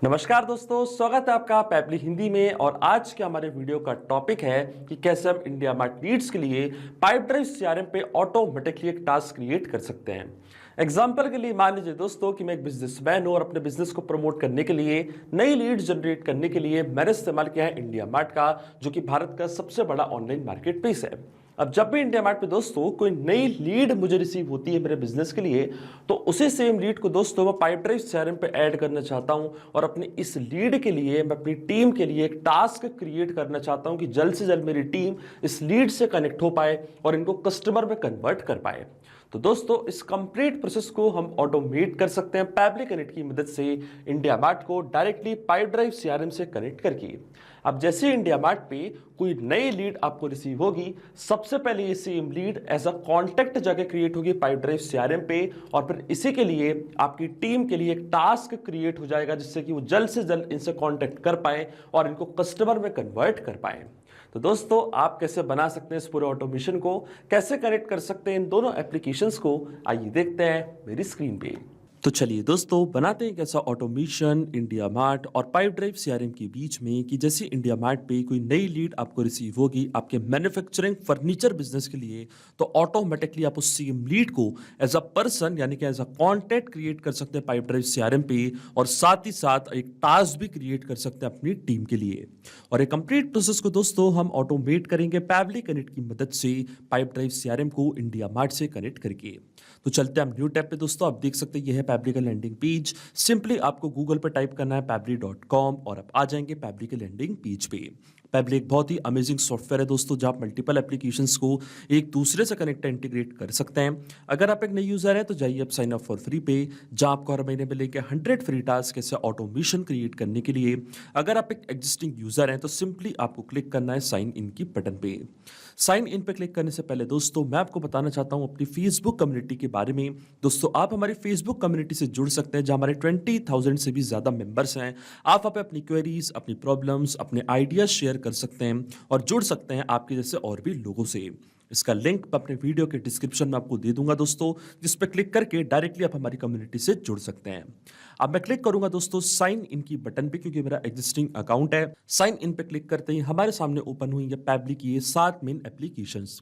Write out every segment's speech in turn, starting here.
नमस्कार दोस्तों, स्वागत है आपका पैपली हिंदी में। और आज के हमारे वीडियो का टॉपिक है कि कैसे हम इंडिया मार्ट लीड्स के लिए पाइप ड्राइव सीआरएम पे ऑटोमेटिकली एक टास्क क्रिएट कर सकते हैं। एग्जाम्पल के लिए मान लीजिए दोस्तों कि मैं एक बिजनेसमैन हूं और अपने बिजनेस को प्रमोट करने के लिए, नई लीड जनरेट करने के लिए मैंने इस्तेमाल किया है इंडिया मार्ट का, जो कि भारत का सबसे बड़ा ऑनलाइन मार्केट प्लेस है। अब जब भी इंडिया मार्ट पे दोस्तों कोई नई लीड मुझे रिसीव होती है मेरे बिजनेस के लिए, तो उसी सेम लीड को दोस्तों मैं पाइप ड्राइव सीआरएम पे ऐड करना चाहता हूं और अपनी इस लीड के लिए मैं अपनी टीम के लिए एक टास्क क्रिएट करना चाहता हूं कि जल्द से जल्द मेरी टीम इस लीड से कनेक्ट हो पाए और इनको कस्टमर में कन्वर्ट कर पाए। तो दोस्तों इस कंप्लीट प्रोसेस को हम ऑटोमेट कर सकते हैं पैबली कनेक्ट की मदद से, इंडिया मार्ट को डायरेक्टली पाइप ड्राइव सीआरएम से कनेक्ट करके। अब जैसे इंडिया मार्ट पे कोई नई लीड आपको रिसीव होगी, सबसे पहले ये same lead as a contact जाके क्रिएट होगी पाइप ड्राइव सीआरएम पे, और फिर इसी के लिए आपकी टीम के लिए एक टास्क क्रिएट हो जाएगा जिससे कि वो जल्द से जल्द इनसे कॉन्टेक्ट कर पाए और इनको कस्टमर में कन्वर्ट कर पाए। तो दोस्तों आप कैसे बना सकते हैं इस पूरे ऑटोमेशन को, कैसे कनेक्ट कर सकते हैं इन दोनों एप्लीकेशंस को, आइए देखते हैं मेरी स्क्रीन पे। तो चलिए दोस्तों बनाते हैं कैसा ऑटोमेशन इंडिया मार्ट और पाइप ड्राइव सीआरएम के बीच में, कि जैसे इंडिया मार्ट पे कोई नई लीड आपको रिसीव होगी आपके मैन्युफैक्चरिंग फर्नीचर बिजनेस के लिए, तो ऑटोमेटिकली आप उस सेम लीड को एज अ पर्सन यानी कि एज अ कॉन्टैक्ट क्रिएट कर सकते हैं पाइप ड्राइव सीआरएम पे, और साथ ही साथ एक टास्क भी क्रिएट कर सकते हैं अपनी टीम के लिए। और एक कंप्लीट प्रोसेस को दोस्तों हम ऑटोमेट करेंगे पैबली कनेक्ट की मदद से, पाइप ड्राइव सीआरएम को इंडिया मार्ट से कनेक्ट करके। तो चलते हैं हम न्यू टैब पे दोस्तों। आप देख सकते हैं ये है पैबली का लैंडिंग पेज। सिंपली आपको गूगल पे टाइप करना है पैबली.com और आप आ जाएंगे पैबली के लैंडिंग पेज पे। पैबली एक बहुत ही अमेजिंग सॉफ्टवेयर है दोस्तों, जहां आप मल्टीपल एप्लीकेशंस को एक दूसरे से कनेक्ट इंटीग्रेट कर सकते हैं। अगर आप एक नई यूजर हैं तो जाइए आप साइन अप फॉर फ्री पे, जहां आपको हर महीने मिलेंगे 100 फ्री टास्क ऐसे ऑटोमेशन क्रिएट करने के लिए। अगर आप एक एग्जिस्टिंग यूजर हैं तो सिंपली आपको क्लिक करना है साइन इन की बटन पे। साइन इन पे क्लिक करने से पहले दोस्तों मैं आपको बताना चाहता हूं अपनी फेसबुक कम्युनिटी के बारे में। दोस्तों आप हमारी फेसबुक कम्युनिटी से जुड़ सकते हैं, जहां हमारे 20,000 से भी ज्यादा मेंबर्स हैं। आप वहां पे अपनी क्वेरीज, अपनी प्रॉब्लम्स, अपने आइडियाज शेयर कर सकते हैं और जुड़ सकते हैं आपके जैसे और भी लोगों से। इसका लिंक मैं अपने वीडियो के डिस्क्रिप्शन में आपको दे दूंगा दोस्तों, जिस पे क्लिक करके डायरेक्टली आप हमारी कम्युनिटी से जुड़ सकते हैं। अब मैं क्लिक करूंगा दोस्तों साइन इन की बटन पे, क्योंकि मेरा एग्जिस्टिंग अकाउंट है। साइन इन पे क्लिक करते ही हमारे सामने ओपन हुई है पैबली की ये 7 मेन एप्लीकेशंस।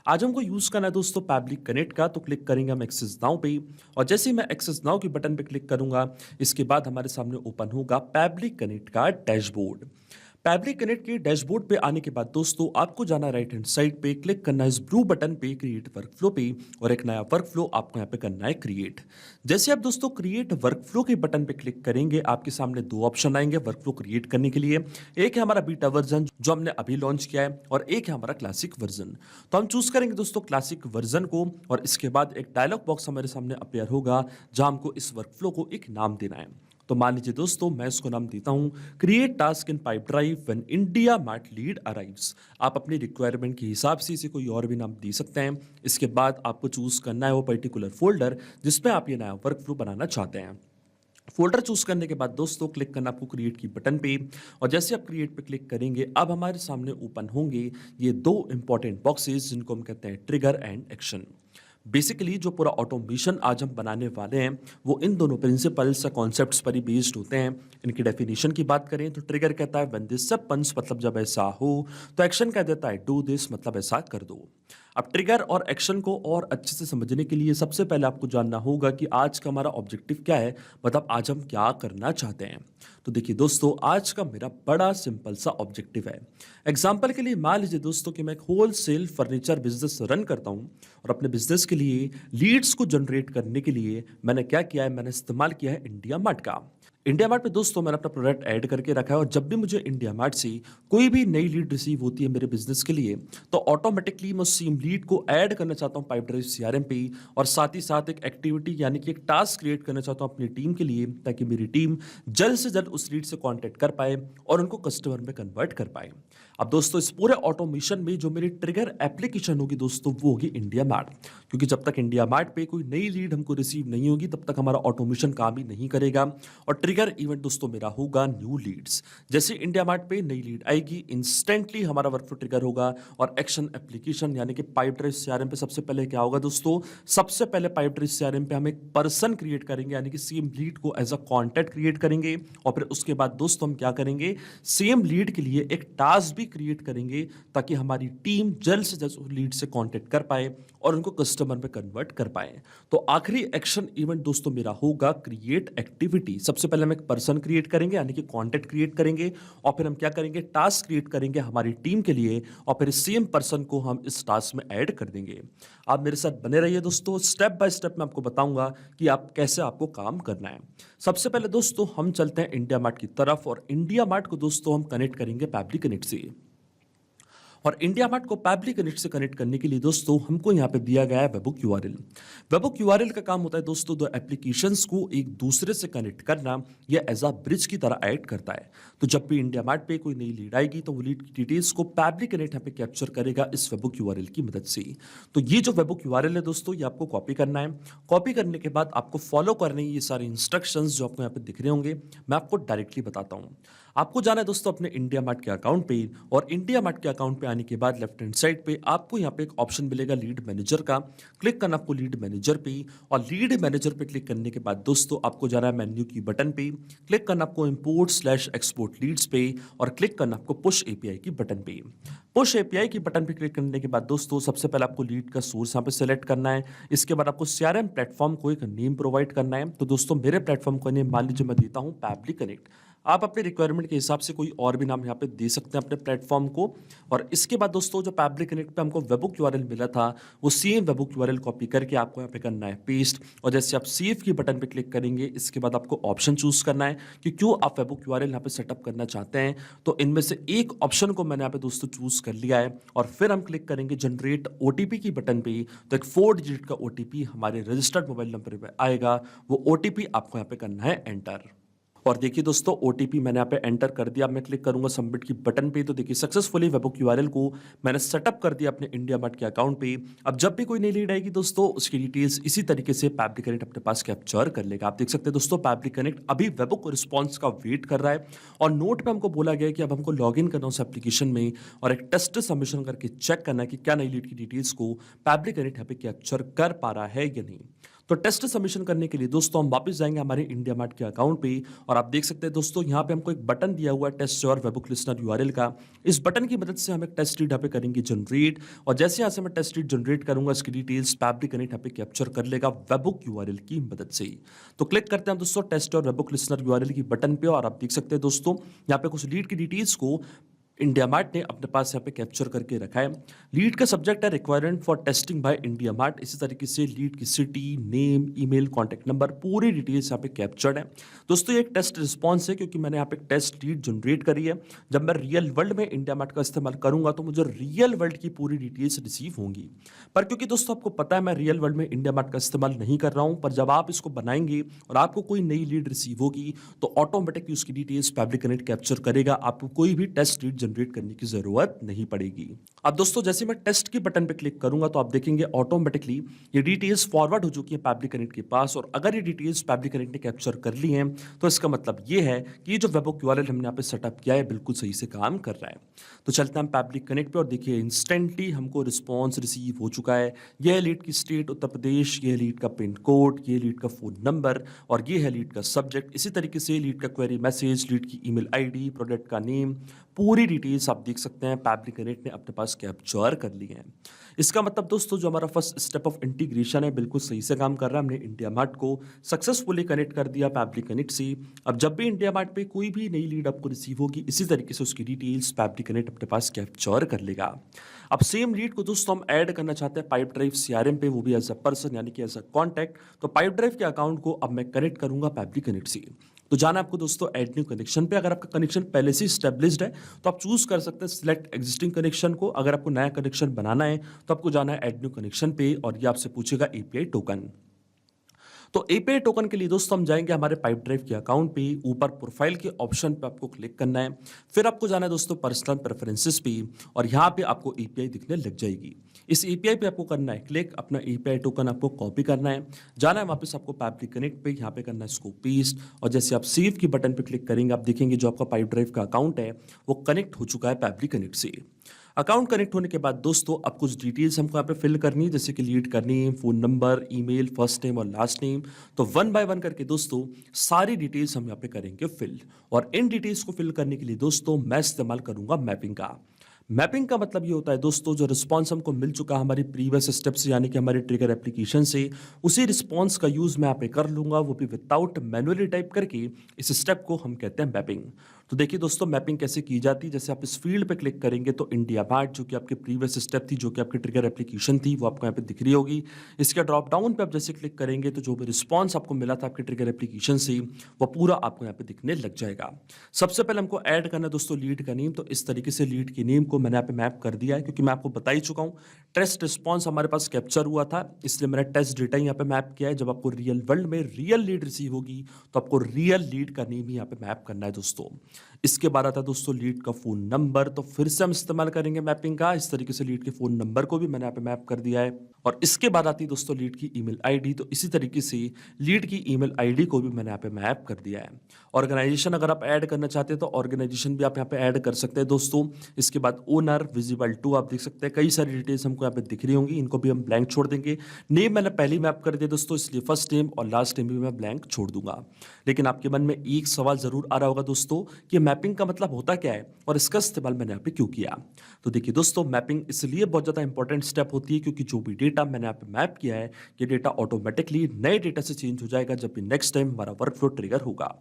आज हमको यूज करना है दोस्तों पैबली कनेक्ट का, तो क्लिक करेंगे हम एक्सेस नाउ पे। और जैसे ही मैं एक्सेस नाउ की बटन पे क्लिक करूंगा, इसके बाद हमारे सामने ओपन होगा पैबली कनेक्ट का डैशबोर्ड। पैबली कनेक्ट के डैशबोर्ड पे आने के बाद दोस्तों आपको जाना राइट हैंड साइड पे, क्लिक करना है इस ब्लू बटन पे क्रिएट वर्कफ्लो पे, और एक नया वर्कफ्लो आपको यहाँ पे करना है क्रिएट। जैसे आप दोस्तों क्रिएट वर्कफ्लो के बटन पे क्लिक करेंगे, आपके सामने दो ऑप्शन आएंगे वर्कफ्लो क्रिएट करने के लिए। एक है हमारा बीटा वर्जन जो हमने अभी लॉन्च किया है, और एक है हमारा क्लासिक वर्जन। तो हम चूज करेंगे दोस्तों क्लासिक वर्जन को, और इसके बाद एक डायलॉग बॉक्स हमारे सामने अपेयर होगा, जहां हमको इस वर्कफ्लो को एक नाम देना है। तो मान लीजिए दोस्तों मैं इसको नाम देता हूं create task in pipe drive when India mart lead arrives. आप अपनी रिक्वायरमेंट के हिसाब से इसे कोई और भी नाम दे सकते हैं। इसके बाद आपको चूज करना है वो पर्टिकुलर फोल्डर जिसमें आप ये नया वर्कफ्लो बनाना चाहते हैं। फोल्डर चूज करने के बाद दोस्तों क्लिक करना आपको क्रिएट की बटन पे, और जैसे आप क्रिएट पे क्लिक करेंगे अब हमारे सामने ओपन होंगे ये दो इंपॉर्टेंट बॉक्सेस, जिनको हम कहते हैं ट्रिगर एंड एक्शन। बेसिकली जो पूरा ऑटोमेशन आज हम बनाने वाले हैं वो इन दोनों प्रिंसिपल्स या कॉन्सेप्ट्स पर ही बेस्ड होते हैं। इनकी डेफिनेशन की बात करें तो ट्रिगर कहता है व्हेन दिस हैपेंस, मतलब जब ऐसा हो। तो एक्शन कह देता है डू दिस, मतलब ऐसा कर दो। अब ट्रिगर और एक्शन को और अच्छे से समझने के लिए सबसे पहले आपको जानना होगा कि आज का हमारा ऑब्जेक्टिव क्या है, मतलब आज हम क्या करना चाहते हैं। तो देखिए दोस्तों आज का मेरा बड़ा सिंपल सा ऑब्जेक्टिव है। एग्जाम्पल के लिए मान लीजिए दोस्तों कि मैं एक होलसेल फर्नीचर बिजनेस रन करता हूं, और अपने बिजनेस के लिए लीड्स को जनरेट करने के लिए मैंने क्या किया है, मैंने इस्तेमाल किया है इंडिया मार्ट का। इंडिया मार्ट पे दोस्तों मैंने अपना प्रोडक्ट ऐड करके रखा है, और जब भी मुझे इंडिया मार्ट से कोई भी नई लीड रिसीव होती है मेरे बिजनेस के लिए, तो ऑटोमेटिकली मैं सेम लीड को ऐड करना चाहता हूं पाइप ड्राइव सीआरएम पे, और साथ ही साथ एक एक्टिविटी यानी कि एक टास्क क्रिएट करना चाहता हूं अपनी टीम के लिए, ताकि मेरी टीम जल्द से जल्द उस लीड से कॉन्टेक्ट कर पाए और उनको कस्टमर में कन्वर्ट कर पाए। अब दोस्तों इस पूरे ऑटोमेशन में जो मेरी ट्रिगर एप्लीकेशन होगी दोस्तों वो होगी इंडिया मार्ट, क्योंकि जब तक इंडिया मार्ट पे कोई नई लीड हमको रिसीव नहीं होगी तब तक हमारा ऑटोमेशन काम ही नहीं करेगा। और ट्रिगर इवेंट दोस्तों मेरा होगा न्यू लीड्स। जैसे इंडिया मार्ट पे नई लीड आएगी, इंस्टेंटली हमारा वर्कफ्लो ट्रिगर होगा और एक्शन एप्लीकेशन यानी कि पाइपड्राइव सीआरएम पे सबसे पहले क्या होगा दोस्तों, सबसे पहले पाइपड्राइव सीआरएम पे हम एक पर्सन क्रिएट करेंगे यानी कि सेम लीड को एज अ कॉन्टैक्ट क्रिएट करेंगे और फिर उसके बाद दोस्तों हम क्या करेंगे, सेम लीड के लिए एक टास्क भी क्रिएट करेंगे ताकि हमारी टीम जल्द से जल्द लीड से कॉन्टैक्ट कर पाए और उनको कस्टमर में कन्वर्ट कर पाए। तो आखिरी एक्शन इवेंट दोस्तों मेरा होगा क्रिएट एक्टिविटी। सबसे पहले हम एक पर्सन क्रिएट करेंगे यानी कि कॉन्टैक्ट क्रिएट करेंगे और फिर हम क्या करेंगे, टास्क क्रिएट करेंगे हमारी टीम के लिए और फिर सेम पर्सन को हम इस टास्क में ऐड कर देंगे। आप मेरे साथ बने रहिए दोस्तों, स्टेप बाय स्टेप मैं आपको बताऊंगा कि आप कैसे आपको काम करना है। सबसे पहले दोस्तों हम चलते हैं इंडिया मार्ट की तरफ और इंडिया मार्ट को दोस्तों हम कनेक्ट करेंगे पैबली कनेक्ट से। और इंडिया मार्ट को पैबली कनेक्ट से कनेक्ट करने के लिए दोस्तों हमको यहाँ पे दिया गया है वेबहुक यूआरएल। वेबहुक यूआरएल का काम होता है दोस्तों दो एप्लीकेशंस को एक दूसरे से कनेक्ट करना, यह एज अ ब्रिज की तरह ऐड करता है। तो जब भी इंडिया मार्ट पे कोई नई लीड आएगी तो वो लीड की डिटेल्स को पैबली कनेक्ट यहाँ पे कैप्चर करेगा इस वेबहुक यूआरएल की मदद से। तो ये जो वेबहुक यूआरएल है दोस्तों, ये आपको कॉपी करना है। कॉपी करने के बाद आपको फॉलो करने ये सारे इंस्ट्रक्शंस जो आपको यहाँ पे दिख रहे होंगे, मैं आपको डायरेक्टली बताता हूँ। आपको जाना है दोस्तों अपने इंडिया मार्ट के अकाउंट पे और इंडिया मार्ट के अकाउंट पे आने के बाद लेफ्ट हैंड साइड पे आपको यहाँ पे एक ऑप्शन मिलेगा लीड मैनेजर का। क्लिक करना आपको लीड मैनेजर पे और लीड मैनेजर पे क्लिक करने के बाद दोस्तों आपको जाना है मेन्यू की बटन पे, क्लिक करना आपको इंपोर्ट/एक्सपोर्ट लीड्स पे और क्लिक करना आपको पुश एपीआई की बटन पे। पुश एपीआई की बटन पे क्लिक करने के बाद दोस्तों सबसे पहले आपको लीड का सोर्स यहाँ पे सेलेक्ट करना है। इसके बाद आपको सीआरएम प्लेटफॉर्म को एक नेम प्रोवाइड करना है। तो दोस्तों मेरे प्लेटफॉर्म का नेम मान लीजिए मैं देता हूँ पैबली कनेक्ट। आप अपने रिक्वायरमेंट के हिसाब से कोई और भी नाम यहाँ पे दे सकते हैं अपने प्लेटफॉर्म को। और इसके बाद दोस्तों जो पैबली कनेक्ट पे हमको वेबहुक यूआरएल मिला था वो सेम वेबहुक यूआरएल कॉपी करके आपको यहाँ पे करना है पेस्ट। और जैसे आप सेव की बटन पे क्लिक करेंगे इसके बाद आपको ऑप्शन चूज करना है कि क्यों आप वेबहुक यूआरएल यहाँ पे सेटअप करना चाहते हैं। तो इनमें से एक ऑप्शन को मैंने यहाँ पे दोस्तों चूज कर लिया है और फिर हम क्लिक करेंगे जनरेट ओटीपी की बटन पे। तो एक 4 डिजिट का ओटीपी हमारे रजिस्टर्ड मोबाइल नंबर पे आएगा, वो ओटीपी आपको यहाँ पे करना है एंटर। और देखिए दोस्तों ओटीपी मैंने यहाँ पे एंटर कर दिया। अब मैं क्लिक करूंगा सबमिट की बटन पे तो देखिए सक्सेसफुली वेबहुक यूआरएल को मैंने सेटअप कर दिया अपने इंडिया मार्ट के अकाउंट पे। अब जब भी कोई नई लीड आएगी दोस्तों उसकी डिटेल्स इसी तरीके से पैबली कनेक्ट अपने पास कैप्चर कर लेगा। आप देख सकते हैं दोस्तों पैबली कनेक्ट अभी वेबहुक रिस्पॉन्स का वेट कर रहा है और नोट पे हमको बोला गया है कि अब हमको लॉग इन करना उस एप्लीकेशन में और एक टेस्ट सबमिशन करके चेक करना है कि क्या नई लीड की डिटेल्स को पैबली कनेक्ट यहाँ पे कैप्चर कर पा रहा है या नहीं। तो टेस्ट सबमिशन करने के लिए दोस्तों हम वापस जाएंगे हमारे इंडिया मार्ट के अकाउंट पे और आप देख सकते हैं दोस्तों यहाँ पे हमको एक बटन दिया हुआ है test your webhook listener URL का। इस बटन की मदद से हम एक टेस्ट लीड यहाँ पे करेंगे जनरेट और जैसे यहाँ से मैं टेस्ट लीड जनरेट करूंगा इसकी डिटेल्स पैबली कनेक्ट यहाँ पे कैप्चर कर लेगा वेबहुक यूआरएल की मदद से। तो क्लिक करते हैं दोस्तों test your webhook listener URL की बटन पे और आप देख सकते हैं दोस्तों यहाँ पे कुछ लीड की डिटेल्स को इंडिया मार्ट ने अपने पास यहाँ पे कैप्चर करके रखा है। लीड का सब्जेक्ट है requirement for testing by India mart. इसी तरीके से लीड की city, name, email, contact number पूरी डिटेल्स यहाँ पे कैप्चर्ड है। दोस्तों ये एक टेस्ट रिस्पॉन्स है क्योंकि मैंने यहाँ पे टेस्ट लीड जनरेट करी है। जब मैं रियल वर्ल्ड में इंडिया मार्ट का इस्तेमाल करूंगा तो मुझे रियल वर्ल्ड की पूरी डिटेल्स रिसीव होंगी। पर क्योंकि दोस्तों आपको पता है मैं रियल वर्ल्ड में इंडिया मार्ट का इस्तेमाल नहीं कर रहा हूँ, पर जब आप इसको बनाएंगे और आपको कोई नई लीड रिसीव होगी तो ऑटोमेटिकली उसकी डिटेल्स पैबली कनेक्ट कैप्चर करेगा। आपको कोई भी टेस्ट लीड जनरेट करने की जरूरत नहीं पड़ेगी। अब दोस्तों जैसे मैं टेस्ट की बटन पे क्लिक करूंगा तो आप देखेंगे ऑटोमेटिकली ये डिटेल्स फॉरवर्ड हो चुकी है पैबली कनेक्ट के पास और अगर ये डिटेल्स पैबली कनेक्ट ने कैप्चर कर ली हैं तो इसका मतलब ये है कि ये जो वेबहुक यूआरएल हमने यहाँ पे सेटअप किया है बिल्कुल सही से काम कर रहा है। तो चलते हैं हम पैबली कनेक्ट पे और देखिए इंस्टेंटली हमको रिस्पॉन्स रिसीव हो चुका है। यह लीड की स्टेट उत्तर प्रदेश, ये लीड का पिन कोड, ये लीड का फोन नंबर और ये है लीड का सब्जेक्ट। इसी तरीके से लीड का क्वेरी मैसेज, लीड की ईमेल आईडी, प्रोडक्ट का नेम, पूरी डिटेल्स आप देख सकते हैं पैबली कनेक्ट ने अपने पास कैप्चर कर ली है। इसका मतलब दोस्तों जो हमारा फर्स्ट स्टेप ऑफ इंटीग्रेशन है बिल्कुल सही से काम कर रहा है। हमने इंडिया मार्ट को सक्सेसफुली कनेक्ट कर दिया पैबली कनेक्ट से। अब जब भी इंडिया मार्ट पे कोई भी नई लीड आपको रिसीव होगी इसी तरीके से उसकी डिटेल्स पैबली कनेक्ट अपने पास कैप्चर कर लेगा। अब सेम लीड को दोस्तों हम ऐड करना चाहते हैं पाइप ड्राइव सीआरएम पे, वो भी एज अ पर्सन यानी कि एज अ कॉन्टैक्ट। तो पाइप ड्राइव के अकाउंट को अब मैं कनेक्ट करूंगा पैबली कनेक्ट से। तो जाना आपको दोस्तों ऐड न्यू कनेक्शन पे। अगर आपका कनेक्शन पहले से स्टेब्लिश्ड है तो आप चूज कर सकते हैं सिलेक्ट एग्जिस्टिंग कनेक्शन को। अगर आपको नया कनेक्शन बनाना है तो आपको जाना है ऐड न्यू कनेक्शन पे और ये आपसे पूछेगा एपीआई टोकन। तो एपीआई टोकन के लिए दोस्तों हम जाएंगे हमारे पाइप ड्राइव के अकाउंट पे, ऊपर प्रोफाइल के ऑप्शन पे आपको क्लिक करना है, फिर आपको जाना है दोस्तों पर्सनल प्रेफरेंसेस पे और यहाँ पे आपको एपीआई दिखने लग जाएगी। इस एपीआई पे आपको करना है क्लिक, अपना एपीआई टोकन आपको कॉपी करना है, जाना है वापस आपको पैब्लिक कनेक्ट पे, यहाँ पे करना है इसको पेस्ट और जैसे आप सेव की बटन पे क्लिक करेंगे आप देखेंगे जो आपका पाइप ड्राइव का अकाउंट है वो कनेक्ट हो चुका है पैब्लिक कनेक्ट से। अकाउंट कनेक्ट होने के बाद दोस्तों अब कुछ डिटेल्स हमको यहाँ पे फिल करनी है, जैसे कि लीड करनी है, phone number, email, first name और लास्ट नेम। तो वन बाय वन करके दोस्तों सारी डिटेल्स हम यहाँ पे करेंगे फिल और इन डिटेल्स को फिल करने के लिए दोस्तों मैं इस्तेमाल करूंगा मैपिंग का। मैपिंग का मतलब ये होता है दोस्तों जो रिस्पॉन्स हमको मिल चुका है हमारी प्रीवियस स्टेप से यानी कि हमारे ट्रिगर एप्लीकेशन से, उसी रिस्पॉन्स का यूज़ मैं यहाँ पे कर लूँगा, वो भी विदाउट मैनुअली टाइप करके। इस स्टेप को हम कहते हैं मैपिंग। तो देखिए दोस्तों मैपिंग कैसे की जाती है, जैसे आप इस फील्ड पे क्लिक करेंगे तो इंडिया मार्ट जो कि आपकी प्रीवियस स्टेप थी, जो कि आपकी ट्रिगर एप्लीकेशन थी, वो आपको यहाँ पे दिख रही होगी। इसके ड्रॉप डाउन पे आप जैसे क्लिक करेंगे तो जो भी रिस्पॉन्स आपको मिला था आपके ट्रिगर एप्लीकेशन से वो पूरा आपको यहाँ पे दिखने लग जाएगा। सबसे पहले हमको ऐड करना है दोस्तों लीड का नेम, तो इस तरीके से लीड के नेम को मैंने यहाँ पे मैप कर दिया है, क्योंकि मैं आपको बता ही चुका हूँ टेस्ट रिस्पॉन्स हमारे पास कैप्चर हुआ था, इसलिए मैंने टेस्ट डेटा यहाँ पे मैप किया है। जब आपको रियल वर्ल्ड में रियल लीड रिसीव होगी तो आपको रियल लीड का नेम ही यहाँ पे मैप करना है दोस्तों। इसके बाद आता है दोस्तों लीड का फोन नंबर, तो फिर से हम इस्तेमाल करेंगे मैपिंग का। इस तरीके से लीड के फोन नंबर को भी मैंने यहाँ पे मैप कर दिया है और इसके बाद आती है दोस्तों लीड की ईमेल आईडी, तो इसी तरीके से लीड की ईमेल आईडी को भी मैंने यहाँ पे मैप कर दिया है। ऑर्गेनाइजेशन अगर आप ऐड करना चाहते हैं तो ऑर्गेनाइजेशन भी आप यहाँ पे ऐड कर सकते हैं दोस्तों। इसके बाद ओनर, विजिबल टू आप देख सकते हैं, कई सारी डिटेल्स हमको यहाँ पे दिख रही होंगी, इनको भी हम ब्लैंक छोड़ देंगे। नेम मैंने पहले मैप कर दिया दोस्तों, इसलिए फर्स्ट नेम और लास्ट नेम भी मैं ब्लैंक छोड़ दूंगा। लेकिन आपके मन में एक सवाल जरूर आ रहा होगा दोस्तों कि मैपिंग का मतलब होता क्या है और इसका इस्तेमाल मैंने यहाँ पे क्यों किया। तो देखिए दोस्तों मैपिंग इसलिए बहुत ज़्यादा इंपॉर्टेंट स्टेप होती है क्योंकि जो भी डेटा मैंने यहाँ पे मैप किया है ये डेटा ऑटोमेटिकली नए डेटा से चेंज हो जाएगा जब भी नेक्स्ट टाइम हमारा वर्कफ्लो ट्रिगर होगा।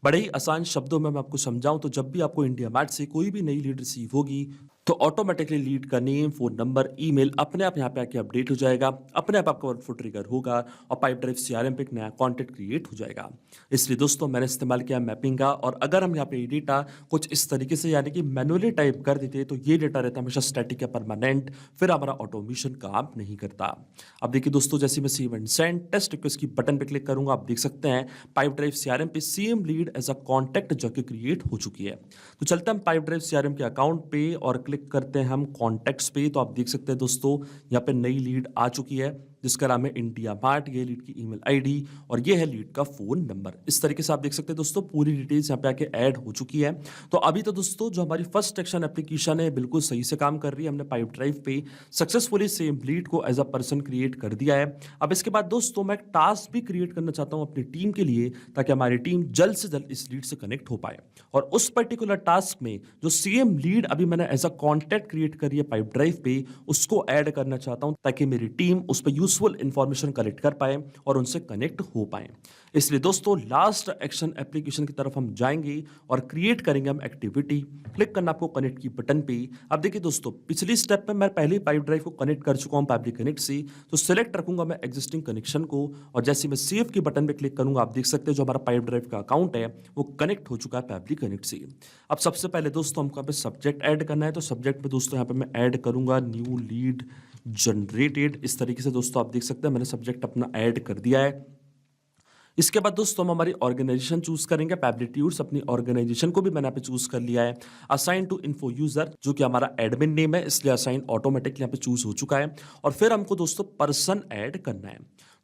बड़े ही आसान शब्दों में मैं आपको समझाऊं तो जब भी आपको इंडिया मार्ट से कोई भी नई लीड रिसीव होगी तो ऑटोमेटिकली लीड का नेम, फोन नंबर, ईमेल अपने आप यहाँ पे आके अपडेट हो जाएगा, अपने आप आपका वर्कफ्लो ट्रिगर होगा और पाइप ड्राइव सीआरएम पे एक नया कॉन्टेक्ट क्रिएट हो जाएगा। इसलिए दोस्तों मैंने इस्तेमाल किया मैपिंग का। और अगर हम यहाँ पे ये डेटा कुछ इस तरीके से यानी कि मैनुअली टाइप कर देते तो ये डेटा रहता हमेशा स्टैटिक या परमानेंट, फिर हमारा ऑटोमेशन काम नहीं करता। अब देखिए दोस्तों जैसे मैं save and send test request की बटन पे क्लिक करूंगा आप देख सकते हैं पाइप ड्राइव सीआरएम पे same lead as a contact जाके क्रिएट हो चुकी है। तो चलते हैं हम पाइप ड्राइव सीआरएम के अकाउंट पे और क्लिक करते हैं हम कॉन्टैक्ट्स पे, तो आप देख सकते हैं दोस्तों यहाँ पे नई लीड आ चुकी है जिसका नाम है इंडिया मार्ट, ये लीड की ईमेल आईडी और ये है लीड का फोन नंबर। इस तरीके से आप देख सकते हैं दोस्तों पूरी डिटेल्स यहाँ पे आके ऐड हो चुकी है। तो अभी तो दोस्तों जो हमारी फर्स्ट एक्शन एप्लीकेशन है बिल्कुल सही से काम कर रही है, हमने पाइप ड्राइव पे सक्सेसफुली सेम लीड को एज अ पर्सन क्रिएट कर दिया है। अब इसके बाद दोस्तों मैं एक टास्क भी क्रिएट करना चाहता हूँ अपनी टीम के लिए ताकि हमारी टीम जल्द से जल्द इस लीड से कनेक्ट हो पाए और उस पर्टिकुलर टास्क में जो सेम लीड अभी मैंने एज अ कॉन्टैक्ट क्रिएट करी है पाइप ड्राइव पे उसको ऐड करना चाहता हूँ ताकि मेरी टीम उस पर यूजफुल इंफॉर्मेशन कलेक्ट कर पाए और उनसे कनेक्ट हो पाए। इसलिए दोस्तों लास्ट एक्शन एप्लीकेशन की तरफ हम जाएंगे और क्रिएट करेंगे हम एक्टिविटी। क्लिक करना आपको कनेक्ट की बटन पे। अब देखिए दोस्तों पिछली स्टेप में मैं पहले पाइप ड्राइव को कनेक्ट कर चुका हूं पैब्लिक कनेक्ट से, तो सिलेक्ट रखूंगा मैं एग्जिस्टिंग कनेक्शन को और जैसे मैं सेव की बटन पे क्लिक करूंगा आप देख सकते हैं जो हमारा पाइप ड्राइव का अकाउंट है वो कनेक्ट हो चुका है पैब्लिक कनेक्ट से। अब सबसे पहले दोस्तों हमको यहाँ पे सब्जेक्ट ऐड करना है, तो सब्जेक्ट पे दोस्तों यहाँ पे मैं ऐड करूंगा न्यू लीड जनरेटेड। इस तरीके से दोस्तों आप देख सकते हैं मैंने सब्जेक्ट अपना ऐड कर दिया है। इसके बाद दोस्तों हम हमारी ऑर्गेनाइजेशन चूज करेंगे, पैब्लिट्यूड्स अपनी ऑर्गेनाइजेशन को भी मैंने यहाँ पे चूज कर लिया है। असाइन टू इन्फो यूजर जो कि हमारा एडमिन नेम है इसलिए असाइन ऑटोमेटिकली यहाँ पे चूज हो चुका है। और फिर हमको दोस्तों पर्सन ऐड करना है।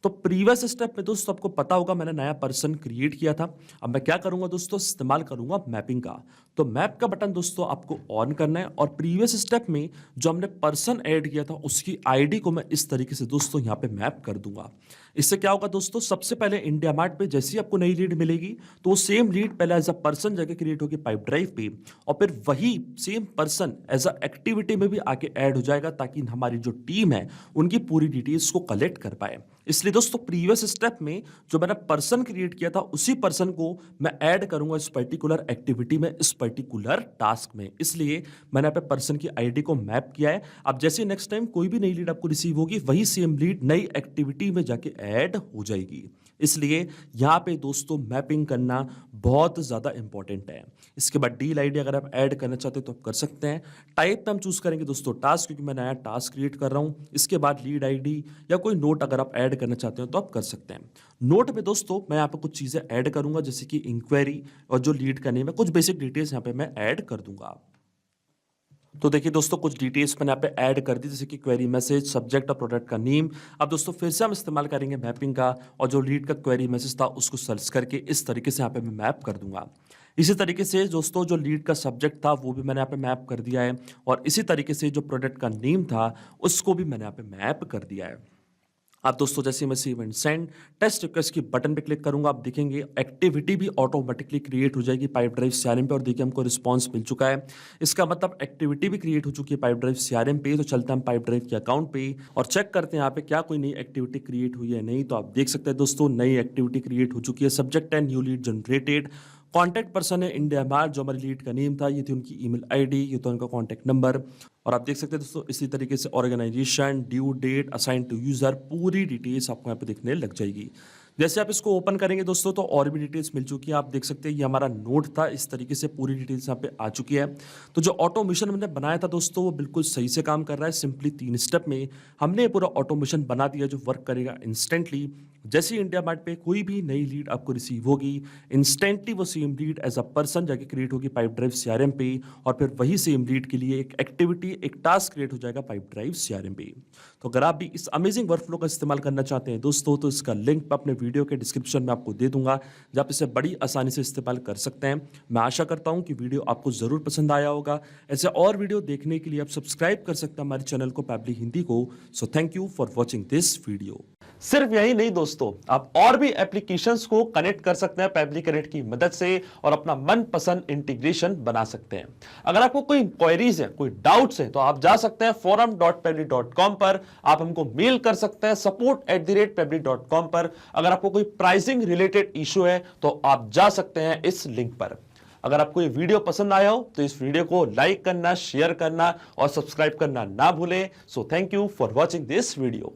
तो प्रीवियस स्टेप में दोस्तों आपको पता होगा मैंने नया पर्सन क्रिएट किया था। अब मैं क्या करूंगा दोस्तों इस्तेमाल करूंगा मैपिंग का। तो मैप का बटन दोस्तों आपको ऑन करना है और प्रीवियस स्टेप में जो हमने पर्सन ऐड किया था उसकी आईडी को मैं इस तरीके से दोस्तों यहाँ पे मैप कर दूंगा। इससे क्या होगा दोस्तों सबसे पहले इंडिया मार्ट पे जैसे ही आपको नई लीड मिलेगी तो वो सेम लीड पहले एज अ पर्सन जाके क्रिएट होगी पाइप ड्राइव पे और फिर वही same person as a activity में भी आके ऐड हो जाएगा ताकि हमारी जो टीम है उनकी पूरी डिटेल्स को कलेक्ट कर पाए। इसलिए दोस्तों प्रीवियस स्टेप में जो मैंने पर्सन क्रिएट किया था उसी पर्सन को मैं ऐड करूंगा इस पर्टिकुलर एक्टिविटी में, इस पर्टिकुलर टास्क में, इसलिए मैंने यहाँ पे पर्सन की आईडी को मैप किया है। अब जैसे नेक्स्ट टाइम कोई भी नई लीड आपको रिसीव होगी वही सेम लीड नई एक्टिविटी में जाके ऐड हो जाएगी। इसलिए यहाँ पे दोस्तों मैपिंग करना बहुत ज़्यादा इंपॉर्टेंट है। इसके बाद डील आईडी अगर आप ऐड करना चाहते हो तो आप कर सकते हैं। टाइप में हम चूज करेंगे दोस्तों टास्क, क्योंकि मैं नया टास्क क्रिएट कर रहा हूँ। इसके बाद लीड आईडी या कोई नोट अगर आप ऐड करना चाहते हो तो आप कर सकते हैं। नोट पे दोस्तों मैं यहाँ पे कुछ चीज़ें ऐड करूंगा, जैसे कि इंक्वायरी और जो लीड का नेम है, कुछ बेसिक डिटेल्स यहाँ पे मैं ऐड कर दूंगा। तो देखिए दोस्तों कुछ डिटेल्स मैंने यहाँ पे ऐड कर दी, जैसे कि क्वेरी मैसेज, सब्जेक्ट और प्रोडक्ट का नेम। अब दोस्तों फिर से हम इस्तेमाल करेंगे मैपिंग का, और जो लीड का क्वेरी मैसेज था उसको सर्च करके इस तरीके से यहाँ पे मैं मैप कर दूंगा। इसी तरीके से दोस्तों जो लीड का सब्जेक्ट था वो भी मैंने यहाँ पे मैप कर दिया है, और इसी तरीके से जो प्रोडक्ट का नेम था उसको भी मैंने यहाँ पे मैप कर दिया है। अब दोस्तों जैसे मैं सी इवेंट सेंड टेस्ट रिक्वेस्ट की बटन पे क्लिक करूंगा, आप देखेंगे एक्टिविटी भी ऑटोमेटिकली क्रिएट हो जाएगी पाइप ड्राइव सीआरएम पे, और देखिए हमको रिस्पांस मिल चुका है। इसका मतलब एक्टिविटी भी क्रिएट हो चुकी है पाइप ड्राइव सीआरएम पे। तो चलते हैं हम पाइप ड्राइव के अकाउंट पे और चेक करते हैं यहाँ पे क्या कोई नई एक्टिविटी क्रिएट हुई है नहीं। तो आप देख सकते हैं दोस्तों नई एक्टिविटी क्रिएट हो चुकी है। सब्जेक्ट है new lead generated, contact person है इंडिया मार्ट, जो हमारी लीड का नेम था, ये थी उनकी ईमेल आईडी, ये तो उनका कॉन्टैक्ट नंबर। और आप देख सकते हैं दोस्तों इसी तरीके से organisation, due date, assign to user, पूरी डिटेल्स आपको यहाँ पे दिखने लग जाएगी। जैसे आप इसको ओपन करेंगे दोस्तों तो और भी डिटेल्स मिल चुकी है। आप देख सकते हैं ये हमारा नोट था, इस तरीके से पूरी डिटेल्स यहाँ पे आ चुकी है। तो जो ऑटोमेशन मैंने बनाया था दोस्तों वो बिल्कुल सही से काम कर रहा है। सिंपली 3 स्टेप में हमने पूरा ऑटोमेशन बना दिया जो वर्क करेगा इंस्टेंटली। जैसे ही इंडिया मार्ट पे कोई भी नई लीड आपको रिसीव होगी, इंस्टेंटली वो same lead as a person जाके क्रिएट होगी पाइप ड्राइव सीआरएम पे, और फिर वही सेम लीड के लिए एक एक्टिविटी, एक टास्क क्रिएट हो जाएगा पाइप ड्राइव सीआरएम पे। तो अगर आप भी इस अमेजिंग वर्कफ्लो का इस्तेमाल करना चाहते हैं दोस्तों, तो इसका लिंक मैं अपने वीडियो के डिस्क्रिप्शन में आपको दे दूंगा, जहाँ आप इसे बड़ी आसानी से इस्तेमाल कर सकते हैं। मैं आशा करता हूँ कि वीडियो आपको जरूर पसंद आया होगा। ऐसे और वीडियो देखने के लिए आप सब्सक्राइब कर सकते हैं हमारे चैनल को पैबली हिंदी को। So thank you for watching this video. सिर्फ यही नहीं दोस्तों, आप और भी एप्लीकेशंस को कनेक्ट कर सकते हैं पैबली कनेक्ट की मदद से, और अपना मनपसंद इंटीग्रेशन बना सकते हैं। अगर आपको कोई क्वेरीज है, कोई डाउट्स है, तो आप जा सकते हैं forum.pebble.com पर, आप हमको मेल कर सकते हैं support@pebble.com पर। अगर आपको कोई प्राइसिंग रिलेटेड इशू है तो आप जा सकते हैं इस लिंक पर। अगर आपको ये वीडियो पसंद आया हो तो इस वीडियो को लाइक करना, शेयर करना और सब्सक्राइब करना ना भूलें। So thank you for watching this video.